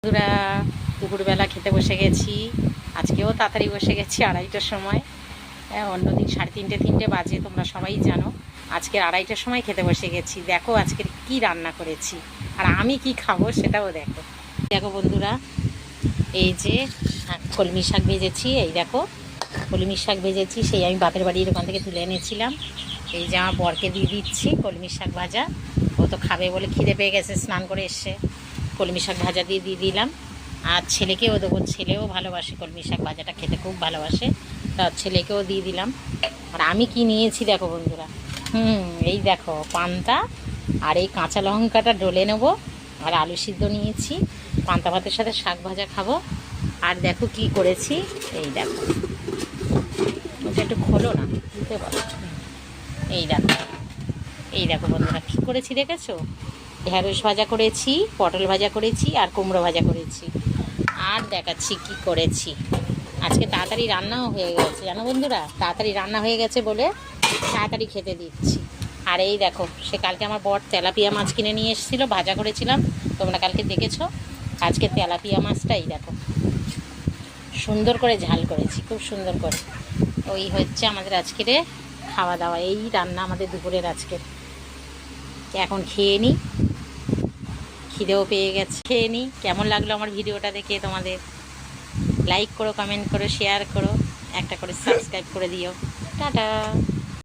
বন্ধুরা, দুপুরবেলা খেতে বসে গেছি। আজকেও তাড়াতাড়ি বসে গেছি, 2:30টার সময়। অন্যদিন 3:30 বাজে, তোমরা সবাই জানো। আজকে 2:30টার সময় খেতে বসে গেছি। দেখো আজকের কি রান্না করেছি, আর আমি কি খাবো সেটাও দেখো। দেখো বন্ধুরা, এই যে কলমি শাক ভেজেছি। এই দেখো কলমি শাক ভেজেছি, সেই আমি বাপের বাড়ির ওখান থেকে তুলে এনেছিলাম। এই যে আমার বরকে দিয়ে দিচ্ছি কলমি শাক ভাজা। ও তো খাবে বলে খিদে পেয়ে গেছে, স্নান করে এসছে। কলমি শাক ভাজা দিয়ে দিলাম। আর ছেলেকেও দেবো, ছেলেও ভালোবাসে কলমি শাক ভাজাটা খেতে, খুব ভালোবাসে। তার ছেলেকেও দিয়ে দিলাম। আর আমি কি নিয়েছি দেখো বন্ধুরা, এই দেখো পান্তা, আর এই কাঁচা লঙ্কাটা ডলে নেবো, আর আলু সিদ্ধ নিয়েছি। পান্তা ভাতের সাথে শাক ভাজা খাবো। আর দেখো কি করেছি, এই দেখো, ওটা একটু খোলো না, দিতে বলো। এই দেখো, এই দেখো বন্ধুরা কী করেছি দেখেছো? ঢ্যাঁড়স ভাজা করেছি, পটল ভাজা করেছি, আর কুমড়ো ভাজা করেছি। আর দেখাচ্ছি কি করেছি। আজকে তাড়াতাড়ি রান্নাও হয়ে গেছে জানো বন্ধুরা, তাড়াতাড়ি রান্না হয়ে গেছে বলে তাড়াতাড়ি খেতে দিচ্ছি। আর এই দেখো, সে কালকে আমার বর তেলাপিয়া মাছ কিনে নিয়ে এসেছিলো, ভাজা করেছিলাম, তোমরা কালকে দেখেছো। আজকে তেলাপিয়া মাছটাই দেখো সুন্দর করে ঝাল করেছি, খুব সুন্দর করে। ওই হচ্ছে আমাদের আজকের খাওয়া দাওয়া, এই রান্না আমাদের দুপুরের আজকের। এখন খেয়ে নিই, খিদেও পেয়ে গেছে, খেয়ে নিই। কেমন লাগলো আমার ভিডিওটা দেখে তোমাদের? লাইক করো, কমেন্ট করো, শেয়ার করো, একটা করে সাবস্ক্রাইব করে দিও। টাটা।